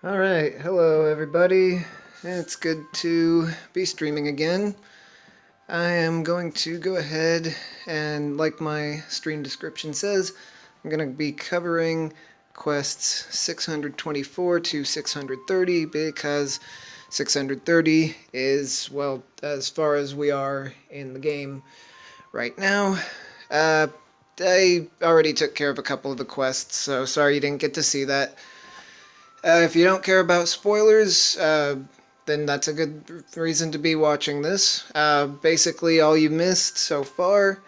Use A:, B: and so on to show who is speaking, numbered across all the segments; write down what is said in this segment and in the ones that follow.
A: Alright, hello everybody. It's good to be streaming again. I am going to go ahead and, like my stream description says, I'm going to be covering quests 624 to 630 because 630 is, well, as far as we are in the game right now. Uh, I already took care of a couple of the quests, so sorry you didn't get to see that. If you don't care about spoilers, then that's a good reason to be watching this. Basically, all you missed so far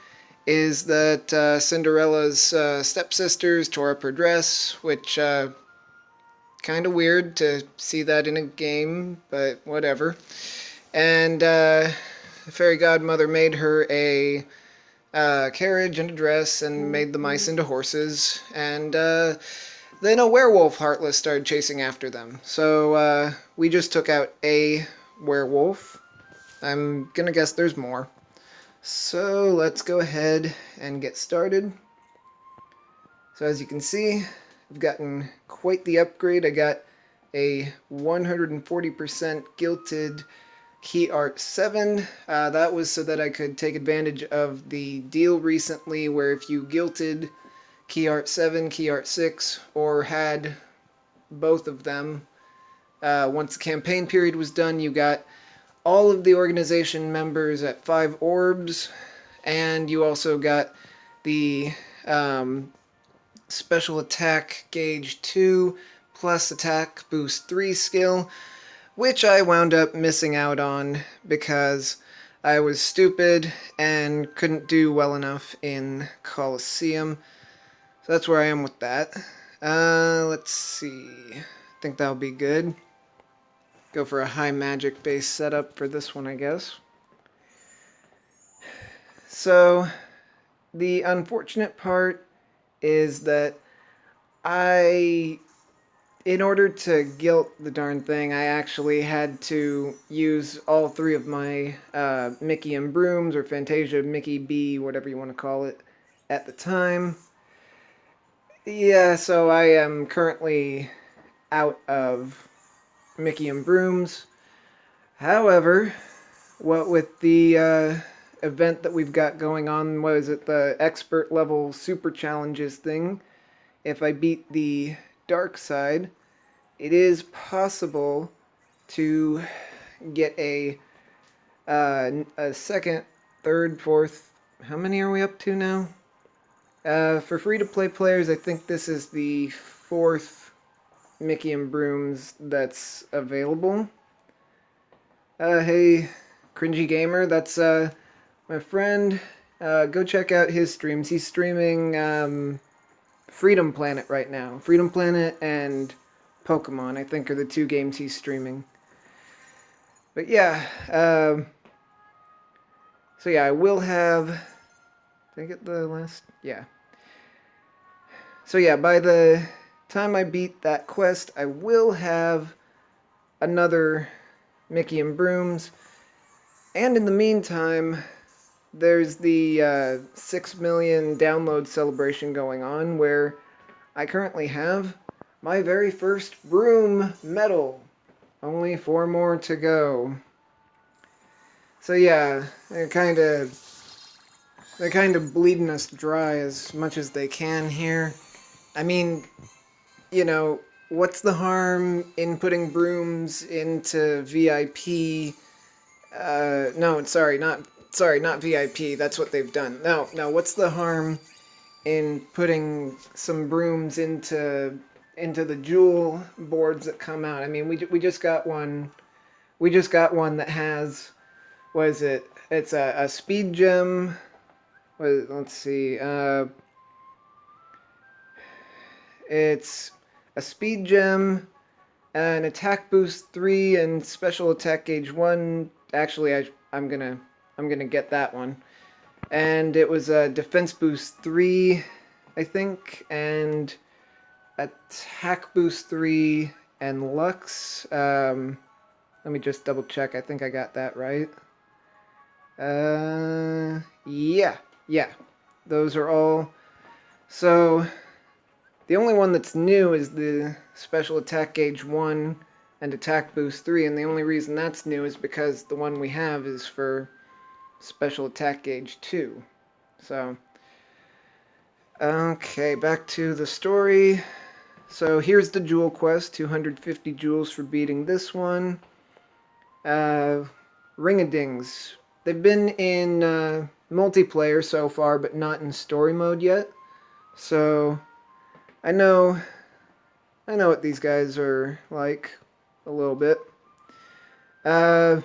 A: is that Cinderella's stepsisters tore up her dress, which kind of weird to see that in a game, but whatever. And the fairy godmother made her a carriage and a dress and made the mice into horses, and then a werewolf heartless started chasing after them. So we just took out a werewolf. I'm gonna guess there's more. So let's go ahead and get started. So as you can see, I've gotten quite the upgrade. I got a 140% gilted key art 7. That was so that I could take advantage of the deal recently where if you gilted key art 7, key art 6, or had both of them, once the campaign period was done, you got all of the organization members at 5 orbs, and you also got the special attack gauge 2 plus attack boost 3 skill, which I wound up missing out on because I was stupid and couldn't do well enough in Coliseum. So that's where I am with that. Let's see. I think that'll be good. Go for a high magic base setup for this one, I guess. So, the unfortunate part is that in order to guilt the darn thing, I actually had to use all 3 of my Mickey and Brooms, or Fantasia Mickey B, whatever you want to call it, at the time. Yeah, so I am currently out of Mickey and Brooms. However, what with the event that we've got going on, what is it, the expert level super challenges thing, if I beat the dark side, it is possible to get a second, third, fourth, how many are we up to now? For free-to-play players, I think this is the 4th Mickey and Brooms that's available. Hey, Cringy Gamer, that's my friend. Go check out his streams. He's streaming Freedom Planet right now. Freedom Planet and Pokemon, I think, are the 2 games he's streaming. But yeah, so yeah, I will have. Did I get the last? Yeah. So yeah, by the time I beat that quest, I will have another Mickey and Brooms. And in the meantime, there's the 6 million download celebration going on where I currently have my very first Broom medal. Only 4 more to go. So yeah, they're kind of bleeding us dry as much as they can here. I mean, you know, what's the harm in putting Brooms into VIP? No, not VIP. That's what they've done. No. What's the harm in putting some Brooms into the jewel boards that come out? I mean, we just got one. We just got one that has, what is it? It's a speed gem. Let's see. It's a speed gem, an attack boost 3, and special attack gauge 1. Actually, I'm gonna get that one. And it was a defense boost 3, I think, and attack boost 3 and Lux. Let me just double check. I think I got that right. Yeah. Those are all. So The only one that's new is the Special Attack Gauge 1 and Attack Boost 3, and the only reason that's new is because the one we have is for Special Attack Gauge 2. So, okay, back to the story. So here's the jewel quest, 250 jewels for beating this one. Ring-a-dings. They've been in multiplayer so far, but not in story mode yet. So I know what these guys are like a little bit. The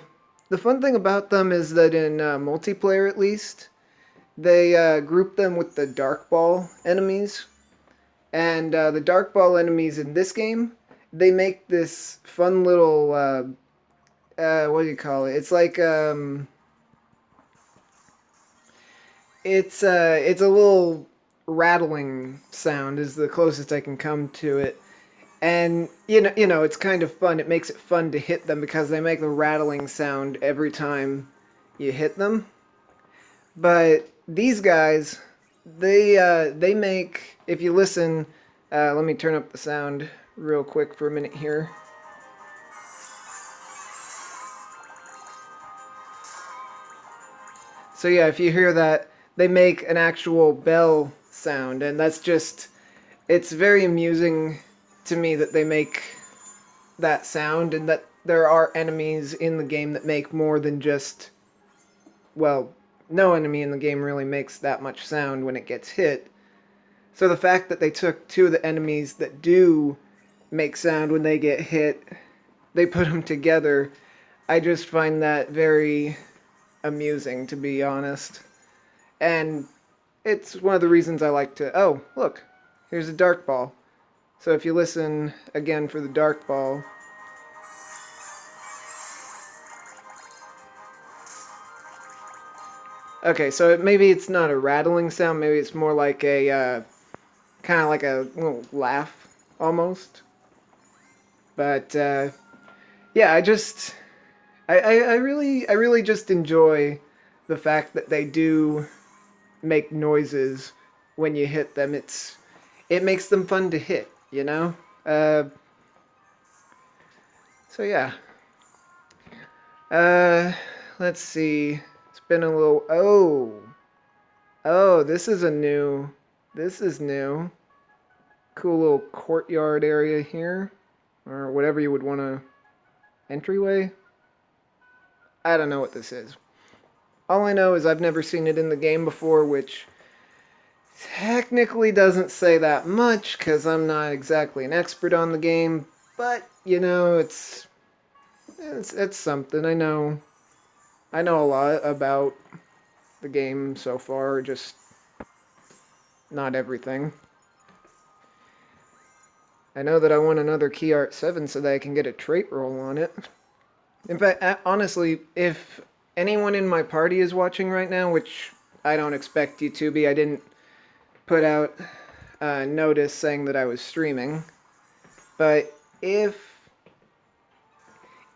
A: fun thing about them is that in multiplayer, at least, they group them with the dark ball enemies. And the dark ball enemies in this game, they make this fun little what do you call it? It's like it's a little rattling sound is the closest I can come to it. And you know, it's kind of fun. It makes it fun to hit them because they make the rattling sound every time you hit them. But these guys, they make, if you listen, let me turn up the sound real quick for a minute here. So yeah, if you hear that, they make an actual bell sound, and that's just, it's very amusing to me that they make that sound and that there are enemies in the game that make more than just, well, no enemy in the game really makes that much sound when it gets hit. So the fact that they took two of the enemies that do make sound when they get hit, they put them together, I just find that very amusing, to be honest. And it's one of the reasons I like to... Oh, look, here's a dark ball. So if you listen again for the dark ball... Okay, so maybe it's not a rattling sound, maybe it's more like a, kind of like a little laugh, almost. But, yeah, I really just enjoy the fact that they do make noises when you hit them. It makes them fun to hit, you know? So yeah. Uh, let's see. It's been a little... Oh, this is a new... This is new. Cool little courtyard area here. Or whatever you would want to... Entryway? I don't know what this is. All I know is I've never seen it in the game before, which technically doesn't say that much, because I'm not exactly an expert on the game, but, you know, it's something. I know a lot about the game so far, just not everything. I know that I want another Key Art 7 so that I can get a trait roll on it. In fact, honestly, if anyone in my party is watching right now, which I don't expect you to be, I didn't put out a notice saying that I was streaming, but if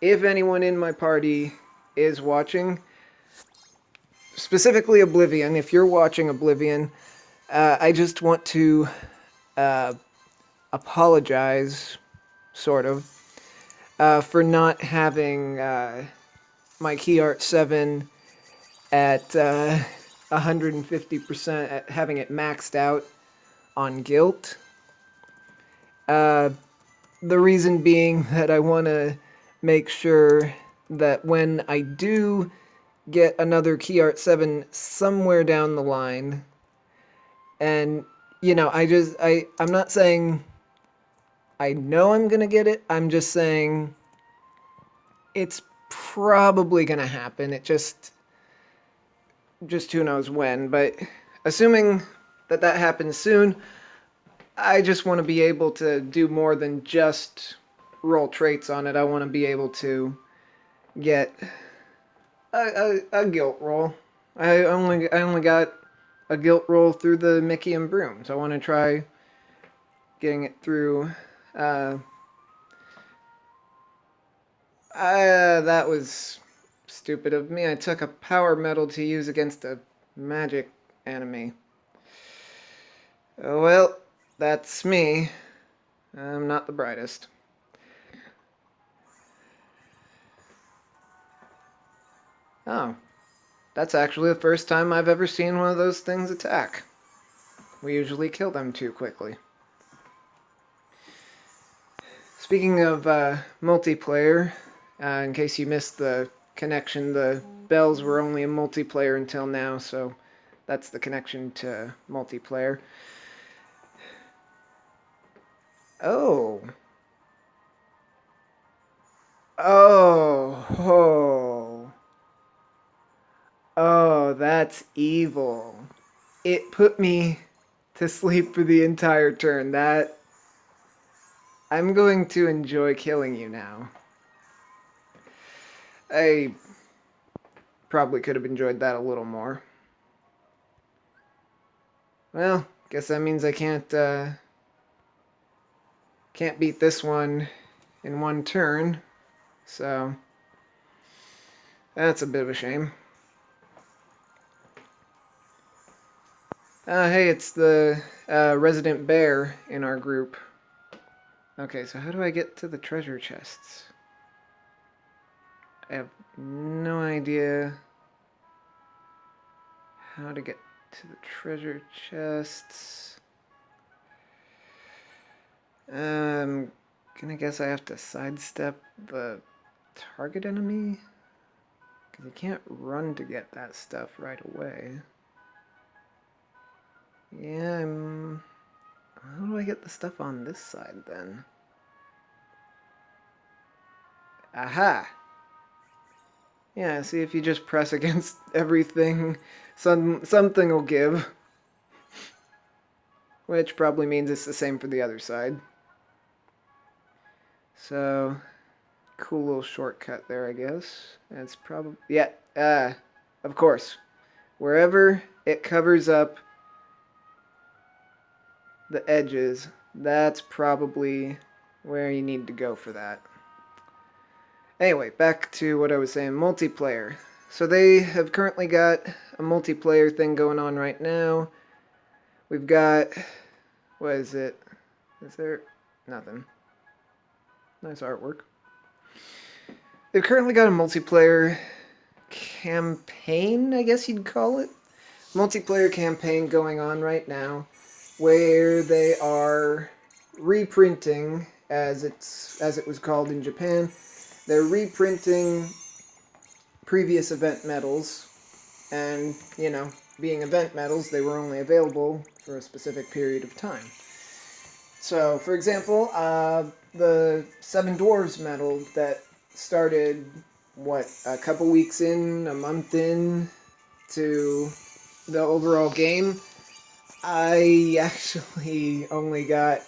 A: anyone in my party is watching, specifically Oblivion, if you're watching Oblivion, I just want to apologize, sort of, for not having my Key Art 7 at 150%, at having it maxed out on guilt. The reason being that I want to make sure that when I do get another Key Art 7 somewhere down the line, and, you know, I'm not saying I know I'm going to get it, I'm just saying it's probably going to happen. It just who knows when, but assuming that happens soon, I just want to be able to do more than just roll traits on it. I want to be able to get a guilt roll. I only got a guilt roll through the Mickey and Brooms. I want to try getting it through. That was stupid of me. I took a power medal to use against a magic enemy. Oh well. That's me. I'm not the brightest. Oh, that's actually the first time I've ever seen one of those things attack. We usually kill them too quickly. Speaking of multiplayer, in case you missed the connection, the bells were only in multiplayer until now, so that's the connection to multiplayer. Oh. Oh. Oh. Oh, that's evil. It put me to sleep for the entire turn. That I'm going to enjoy killing you now. I probably could have enjoyed that a little more. Well, guess that means I can't beat this one in one turn. So that's a bit of a shame. Hey, it's the resident bear in our group. Okay, so how do I get to the treasure chests? I have no idea how to get to the treasure chests. I'm gonna guess I have to sidestep the target enemy? Because you can't run to get that stuff right away. Yeah, how do I get the stuff on this side then? Aha! Yeah, see if you just press against everything, something will give. Which probably means it's the same for the other side. So, cool little shortcut there, I guess. It's probably, yeah, of course. Wherever it covers up the edges, that's probably where you need to go for that. Anyway, back to what I was saying, multiplayer. So they have currently got a multiplayer thing going on right now. We've got, what is it? Is there nothing? Nice artwork. They've currently got a multiplayer campaign, I guess you'd call it. Multiplayer campaign going on right now where they are reprinting, as it was called in Japan, they're reprinting previous event medals, and being event medals, they were only available for a specific period of time. So, for example, the Seven Dwarves medal that started, a couple weeks in, a month in to the overall game, I actually only got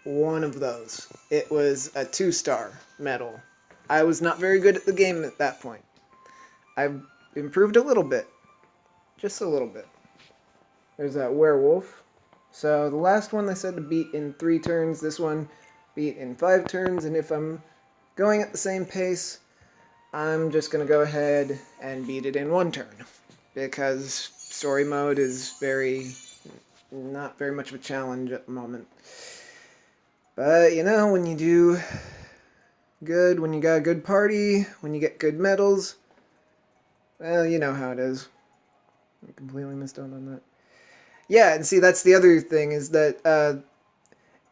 A: one of those. It was a 2-star medal. I was not very good at the game at that point. I've improved a little bit. Just a little bit. There's that werewolf. So the last one they said to beat in 3 turns. This one beat in 5 turns. And if I'm going at the same pace, I'm just going to go ahead and beat it in 1 turn. Because story mode is not very much of a challenge at the moment. But, when you do good, when you got a good party, when you get good medals, well, you know how it is. I completely missed out on that. Yeah, and see, that's the other thing, is that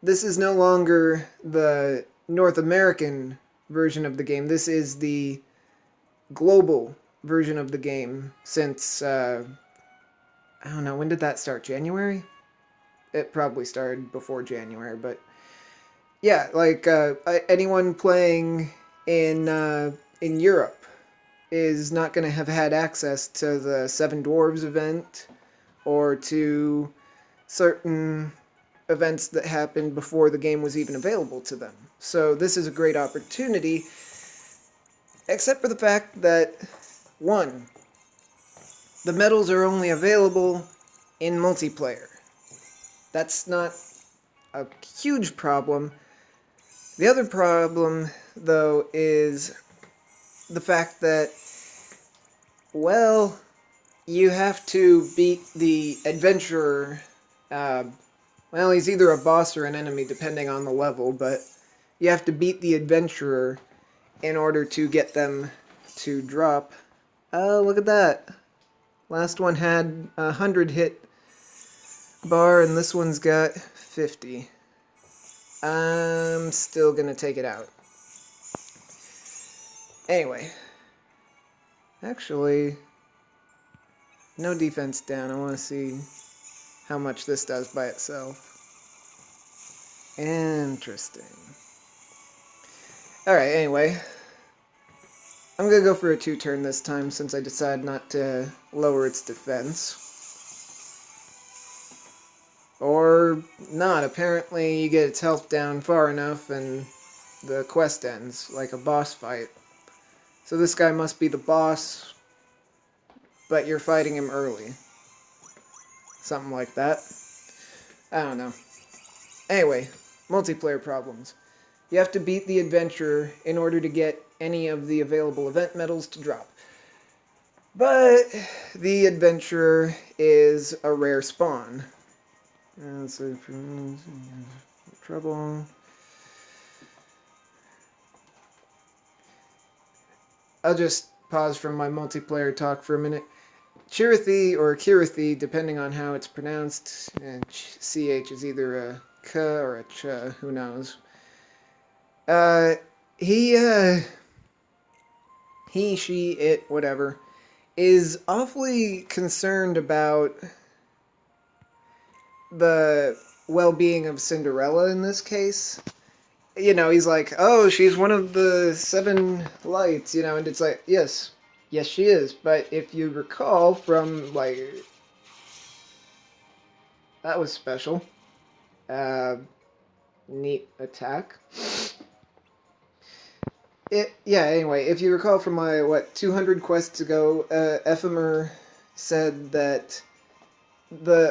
A: this is no longer the North American version of the game. This is the global version of the game since, I don't know, when did that start? January? It probably started before January, but yeah, like anyone playing in Europe is not going to have had access to the Seven Dwarves event or to certain events that happened before the game was even available to them. So this is a great opportunity, except for the fact that, 1, the medals are only available in multiplayer. That's not a huge problem. The other problem, though, is the fact that, well, you have to beat the adventurer, Well, he's either a boss or an enemy, depending on the level, but you have to beat the adventurer in order to get them to drop. Oh, look at that. Last one had 100 hit bar, and this one's got 50. I'm still gonna take it out. Anyway. Actually, no defense down. I want to see how much this does by itself. Interesting. Alright, anyway. I'm gonna go for a 2-turn this time since I decided not to lower its defense. Or not. Apparently you get its health down far enough and the quest ends, like a boss fight. So this guy must be the boss, but you're fighting him early. Something like that. I don't know. Anyway, multiplayer problems. You have to beat the adventurer in order to get any of the available event medals to drop. But the adventurer is a rare spawn. So trouble. I'll just pause from my multiplayer talk for a minute. Chirithy or Kirithy, depending on how it's pronounced, and CH is either a K or a Ch, who knows. He, she, it, whatever, is awfully concerned about the well-being of Cinderella in this case. You know, he's like, oh, she's one of the 7 lights, you know, and it's like, yes, she is, but if you recall from, like, that was special. Neat attack. Anyway, if you recall from my, 200 quests ago, Ephemer said that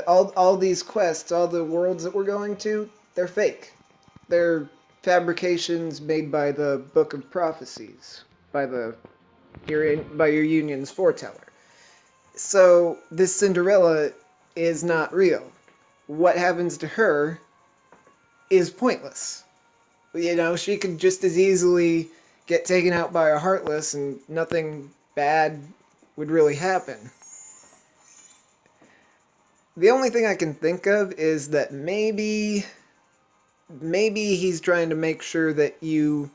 A: all these quests, all the worlds that we're going to, they're fake. They're fabrications made by the Book of Prophecies, by your union's foreteller. So this Cinderella is not real. What happens to her is pointless. You know, she could just as easily get taken out by a Heartless and nothing bad would really happen. The only thing I can think of is that maybe he's trying to make sure that you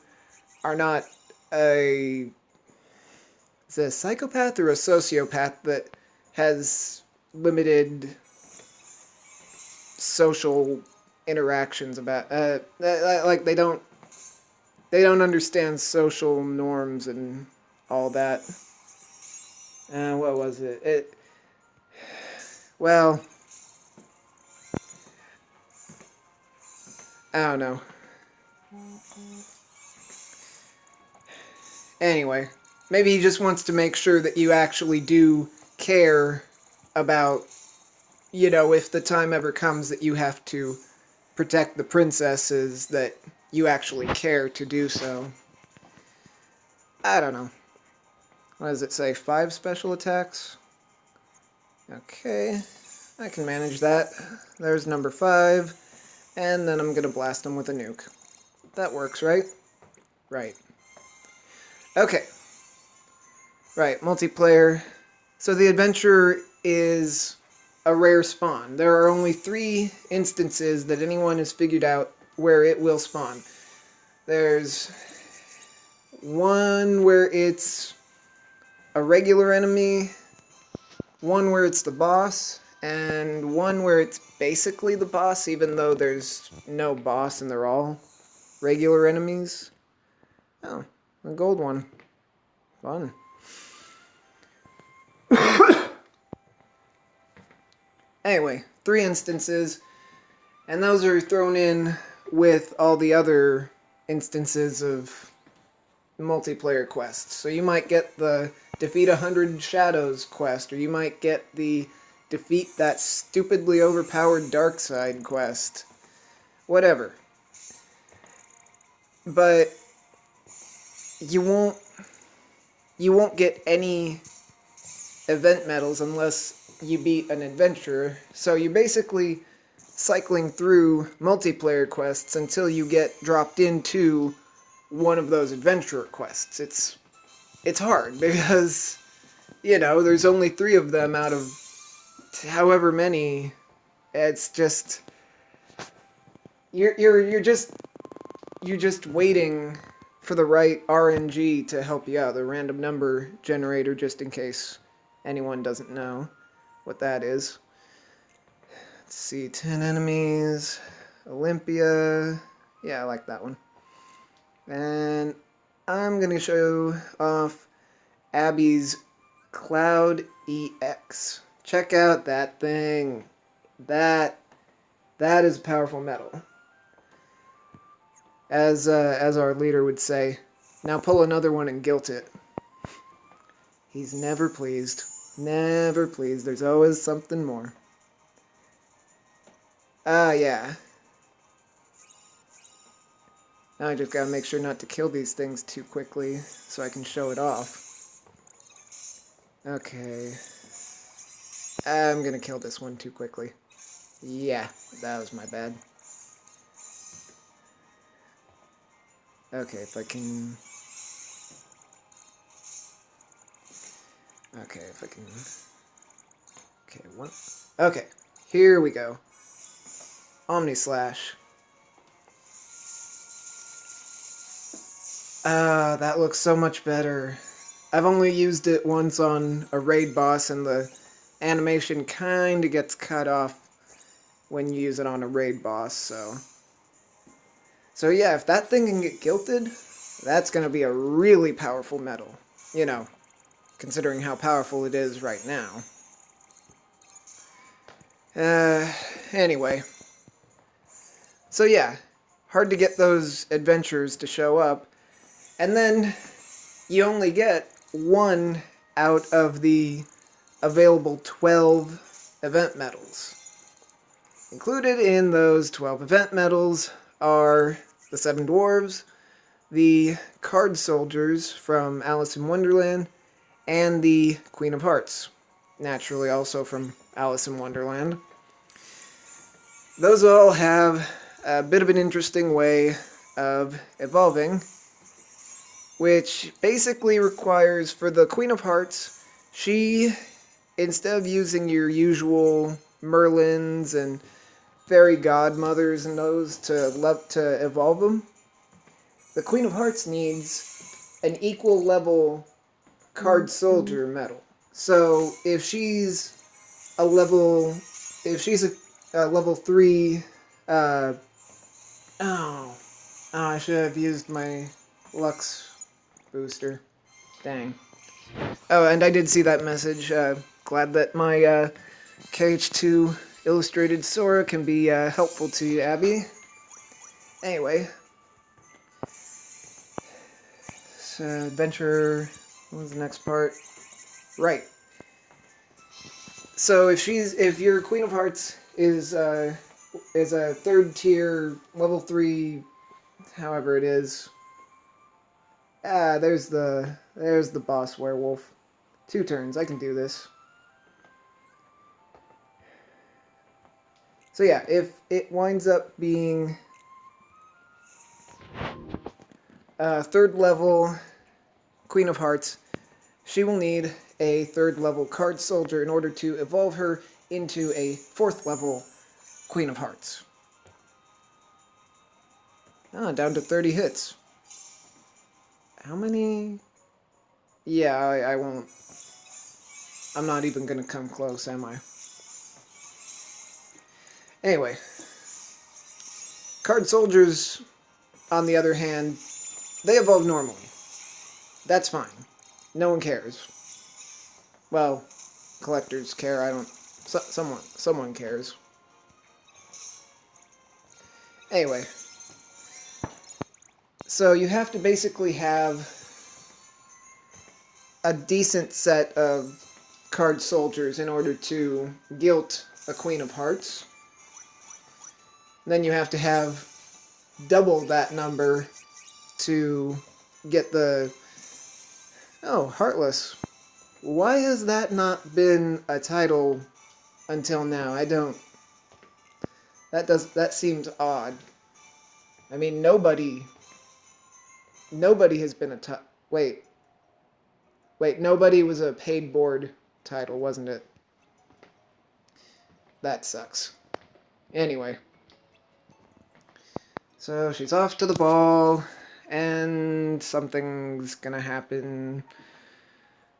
A: are not is it a psychopath or a sociopath that has limited social interactions about like they don't understand social norms and all that. What was it? Well, I don't know. Anyway, maybe he just wants to make sure that you actually do care about, you know, if the time ever comes that you have to protect the princesses, that you actually care to do so. I don't know. What does it say? 5 special attacks? Okay, I can manage that. There's number 5. And then I'm going to blast them with a nuke. That works, right? Right. Okay. Right, multiplayer. So the adventurer is a rare spawn. There are only 3 instances that anyone has figured out where it will spawn. There's one where it's a regular enemy, one where it's the boss, and one where it's basically the boss, even though there's no boss and they're all regular enemies. Oh, a gold one. Fun. Anyway, 3 instances, and those are thrown in with all the other instances of multiplayer quests. So you might get the Defeat 100 Shadows quest, or you might get the Defeat that stupidly overpowered Darkside quest. Whatever. But you won't get any event medals unless you beat an adventurer. So you basically cycling through multiplayer quests until you get dropped into one of those adventurer quests. It's hard because, you know, there's only 3 of them out of however many. It's just you're just waiting for the right RNG to help you out, the random number generator, just in case anyone doesn't know what that is. Let's see, 10 enemies, Olympia. Yeah, I like that one. And I'm going to show off Abby's Cloud EX. Check out that thing. That is powerful metal. As our leader would say, now pull another one and guilt it. He's never pleased. Never pleased. There's always something more. Yeah. Now I just gotta make sure not to kill these things too quickly so I can show it off. Okay. I'm gonna kill this one too quickly. Yeah, that was my bad. Okay, if I can... Okay, if I can... Okay, one... Okay, here we go. Omni Slash. Ah, that looks so much better. I've only used it once on a raid boss, and the animation kinda gets cut off when you use it on a raid boss, so... So yeah, if that thing can get guilted, that's gonna be a really powerful medal. You know, considering how powerful it is right now. Anyway. So yeah, hard to get those adventures to show up. And then you only get 1 out of the available 12 event medals. Included in those 12 event medals are the 7 Dwarves, the Card Soldiers from Alice in Wonderland, and the Queen of Hearts, naturally also from Alice in Wonderland. Those all have a bit of an interesting way of evolving, which basically requires, for the Queen of Hearts, she, instead of using your usual Merlins and fairy godmothers and those to evolve them, the Queen of Hearts needs an equal level Card Soldier medal. So if she's a level 3, I should have used my Lux booster. Dang. Oh, and I did see that message. Glad that my KH2 illustrated Sora can be helpful to you, Abby. Anyway. So, adventure... What was the next part? Right. So if your Queen of Hearts is a 3rd tier, level 3, however it is. There's the boss werewolf. 2 turns, I can do this. So yeah, if it winds up being 3rd level Queen of Hearts, she will need a 3rd level Card Soldier in order to evolve her into a 4th level Queen of Hearts. Down to 30 hits. How many? Yeah, I won't. I'm not even gonna come close, am I? Anyway. Card Soldiers, on the other hand, they evolve normally. That's fine. No one cares. Well, collectors care. I don't... Someone cares. Anyway. So you have to basically have a decent set of Card Soldiers in order to guilt a Queen of Hearts. Then you have to have double that number to get the... Oh, Heartless. Why has that not been a title until now? I don't... That seems odd. I mean, nobody has been a wait, nobody was a paid board title, wasn't it? That sucks. Anyway, so she's off to the ball, and something's gonna happen.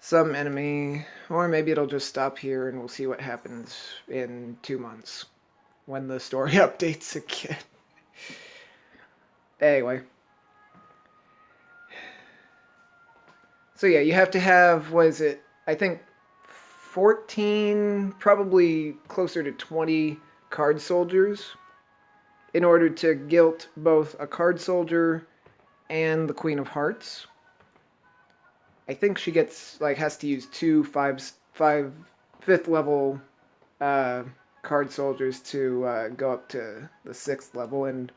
A: Some enemy, or maybe it'll just stop here and we'll see what happens in 2 months when the story updates again. Anyway. So yeah, you have to have, what is it? I think 14, probably closer to 20 card soldiers in order to guilt both a card soldier and the Queen of Hearts. I think she has to use two fifth level card soldiers to go up to the 6th level, and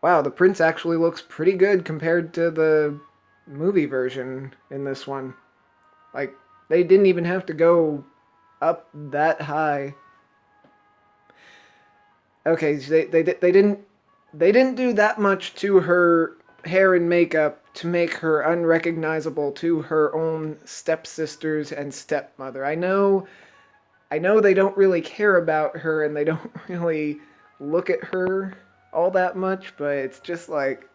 A: wow, the prince actually looks pretty good compared to the movie version in this one. Like, they didn't even have to go up that high. Okay, so they didn't do that much to her hair and makeup to make her unrecognizable to her own stepsisters and stepmother. I know they don't really care about her and they don't really look at her all that much, but it's just like,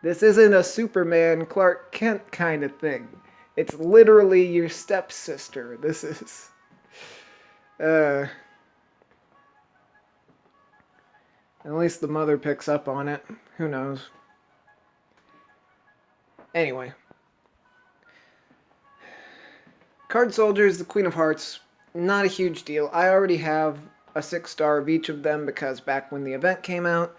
A: this isn't a Superman Clark Kent kind of thing. It's literally your stepsister. This is at least the mother picks up on it. Who knows? Anyway. Card Soldiers, the Queen of Hearts, not a huge deal. I already have a 6-star of each of them because back when the event came out,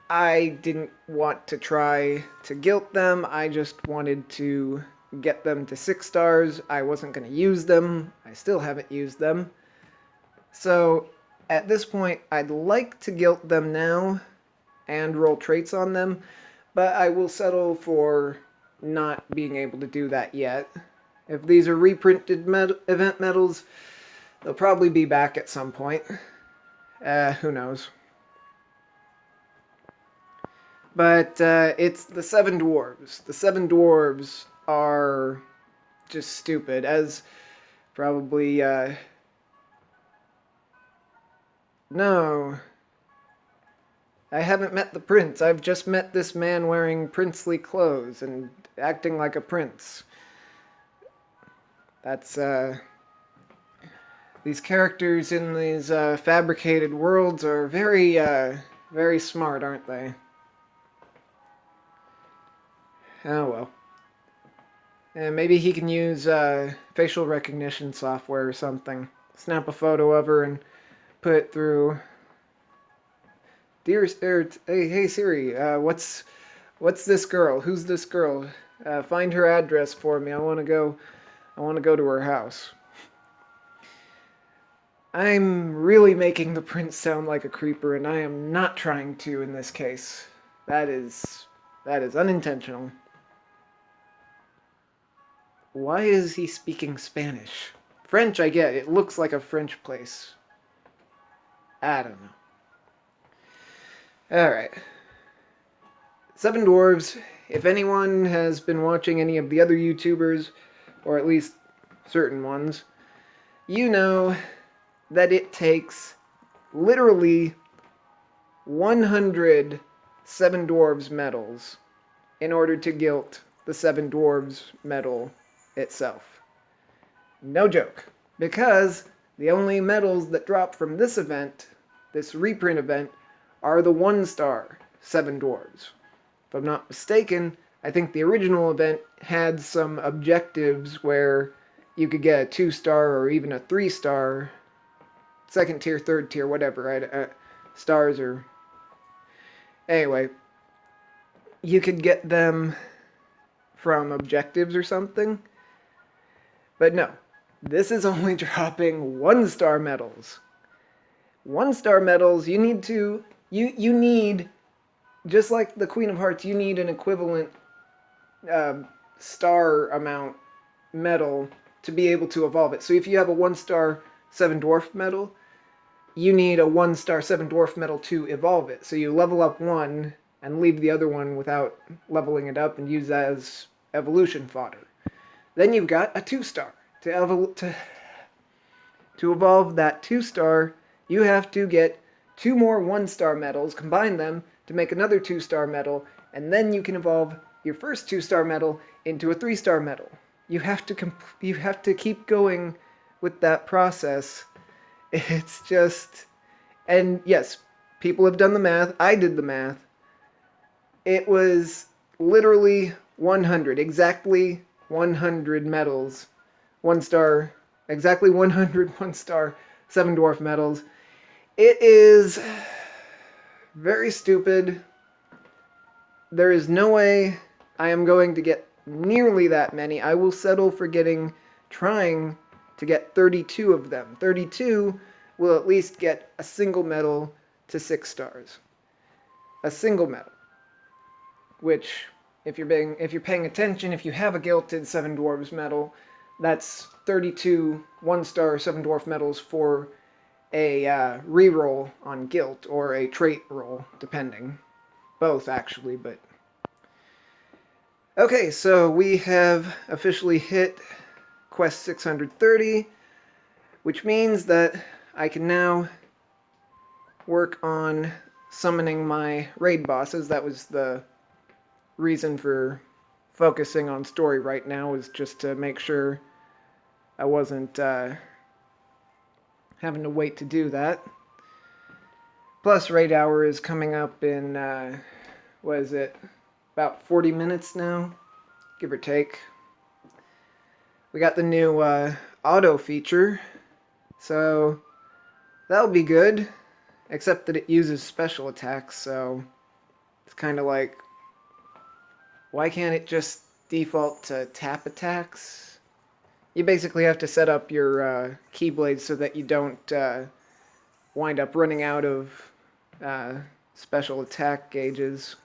A: I didn't want to try to guilt them. I just wanted to get them to 6 stars. I wasn't going to use them. I still haven't used them. So at this point, I'd like to guilt them now and roll traits on them, but I will settle for not being able to do that yet. If these are reprinted event medals, they'll probably be back at some point. Who knows? But it's the 7 dwarves. The 7 dwarves are just stupid, as probably, no. I haven't met the prince. I've just met this man wearing princely clothes and acting like a prince. That's, these characters in these fabricated worlds are very, very smart, aren't they? Oh well. And maybe he can use facial recognition software or something. Snap a photo of her and put it through. Hey Siri, what's this girl? Who's this girl? Find her address for me. I want to go to her house. I'm really making the prince sound like a creeper, and I am not trying to in this case. That is unintentional. Why is he speaking Spanish? French, I get. It looks like a French place. I don't know. Alright. 7 Dwarves. If anyone has been watching any of the other YouTubers, or at least certain ones, you know that it takes literally 100 7 Dwarves medals in order to guilt the 7 Dwarves medal itself. No joke. Because the only medals that drop from this event, this reprint event, are the 1-star 7 Dwarves. If I'm not mistaken, I think the original event had some objectives where you could get a 2-star or even a 3-star, 2nd tier, 3rd tier, whatever, right? Stars or... Anyway, you could get them from objectives or something. But no, this is only dropping 1-star medals. 1-star medals, you need to... You need, just like the Queen of Hearts, you need an equivalent star amount medal to be able to evolve it. So if you have a 1-star 7 Dwarf medal, you need a 1-star 7 dwarf medal to evolve it. So you level up one and leave the other one without leveling it up and use that as evolution fodder. Then you've got a 2-star. To evolve that 2-star, you have to get 2 more 1-star medals, combine them to make another 2-star medal, and then you can evolve your first 2-star medal into a 3-star medal. You have to keep going with that process. It's just, and yes, people have done the math. I did the math. It was literally 100, exactly 100 medals, 1-star, exactly 100 1-star 7 dwarf medals. It is very stupid. There is no way I am going to get nearly that many. I will settle for trying to get 32 of them. 32 will at least get a single medal to 6 stars. A single medal. Which, if you're paying attention, if you have a Gilted 7 Dwarves medal, that's 32 1-star 7 Dwarf medals for a reroll on Guilt, or a trait roll, depending. Both, actually, but... Okay, so we have officially hit Quest 630, which means that I can now work on summoning my raid bosses. That was the reason for focusing on story right now, was just to make sure I wasn't having to wait to do that. Plus, raid hour is coming up in, what is it, about 40 minutes now, give or take. We got the new auto feature, so that'll be good, except that it uses special attacks, so it's kind of like, why can't it just default to tap attacks? You basically have to set up your keyblades so that you don't wind up running out of special attack gauges.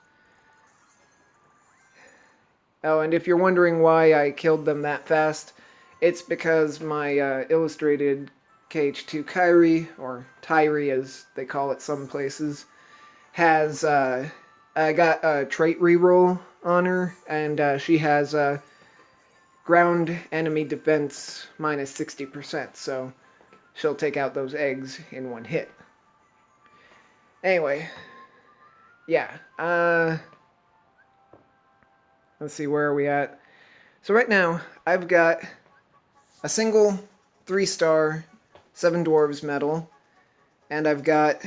A: Oh, and if you're wondering why I killed them that fast, it's because my illustrated KH2 Kyrie, or Tyrie as they call it some places, has got a trait reroll on her, and she has ground enemy defense minus 60%, so she'll take out those eggs in one hit. Anyway, yeah, let's see, where are we at? So right now, I've got a single 3-star 7 Dwarves medal, and I've got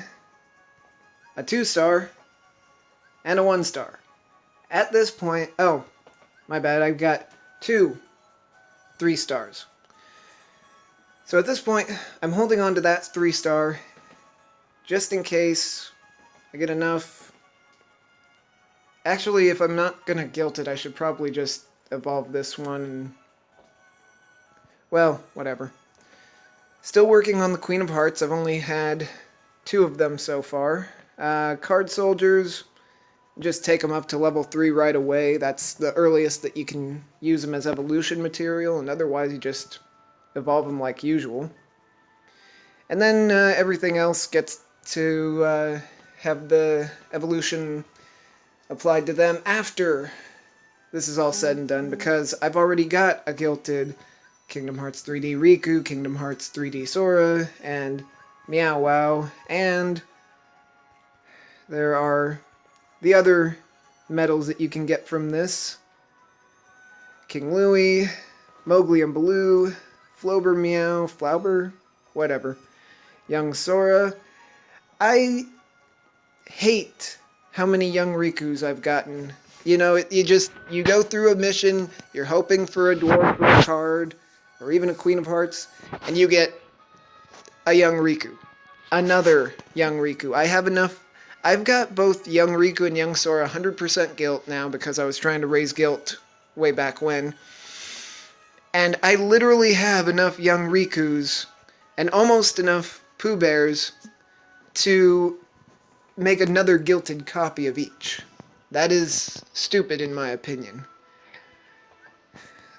A: a 2-star and a 1-star. At this point, oh, my bad, I've got 2 3-stars. So at this point, I'm holding on to that 3-star just in case I get enough. Actually, if I'm not gonna guilt it, I should probably just evolve this one and... well, whatever. Still working on the Queen of Hearts. I've only had 2 of them so far. Card Soldiers, just take them up to level 3 right away. That's the earliest that you can use them as evolution material, and otherwise you just evolve them like usual. And then everything else gets to have the evolution applied to them after this is all said and done, because I've already got a Gilted Kingdom Hearts 3D Riku, Kingdom Hearts 3D Sora, and Meow Wow, and there are the other medals that you can get from this. King Louie, Mowgli and Baloo, Flober Meow, Flauber, whatever. Young Sora. I hate how many young Rikus I've gotten. You know, you go through a mission, you're hoping for a dwarf or a card, or even a Queen of Hearts, and you get a young Riku. Another young Riku. I've got both young Riku and young Sora 100% guilt now, because I was trying to raise guilt way back when. And I literally have enough young Rikus and almost enough Pooh Bears to make another Gilted copy of each. That is stupid in my opinion.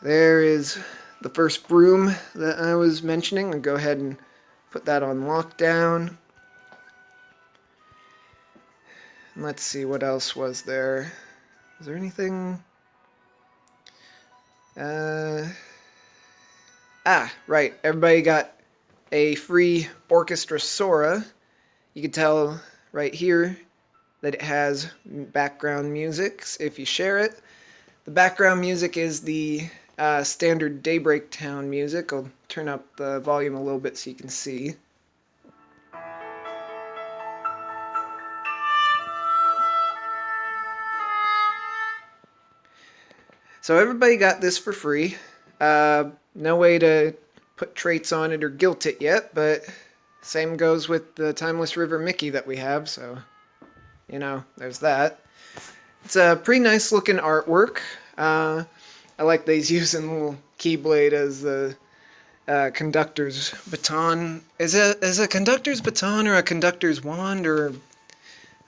A: There is the first broom that I was mentioning. I'll go ahead and put that on lockdown. Let's see, what else was there? Was there anything? Right. Everybody got a free Orchestra Sora. You can tell right here that it has background music if you share it. The background music is the standard Daybreak Town music. I'll turn up the volume a little bit so you can see. So everybody got this for free. No way to put traits on it or guilt it yet, but same goes with the Timeless River Mickey that we have, so, you know, there's that. It's a pretty nice looking artwork. I like that he's using the little Keyblade as the conductor's baton. Is it a conductor's baton or a conductor's wand, or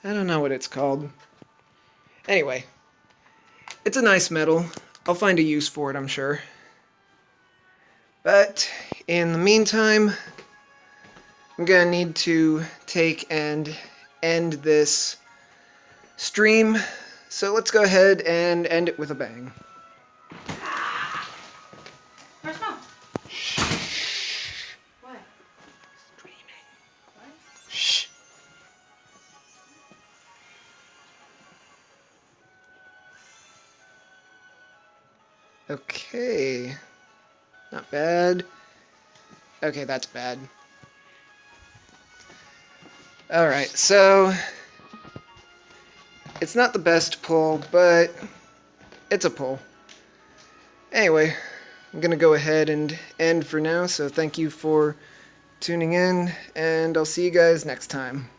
A: I don't know what it's called. Anyway, it's a nice medal. I'll find a use for it, I'm sure. But in the meantime, I'm gonna need to take and end this stream. So let's go ahead and end it with a bang.
B: Where's Mom? What?
A: Streaming.
B: What?
A: Shh. Okay. Not bad. Okay, that's bad. Alright, so it's not the best pull, but it's a pull. Anyway, I'm gonna go ahead and end for now, so thank you for tuning in, and I'll see you guys next time.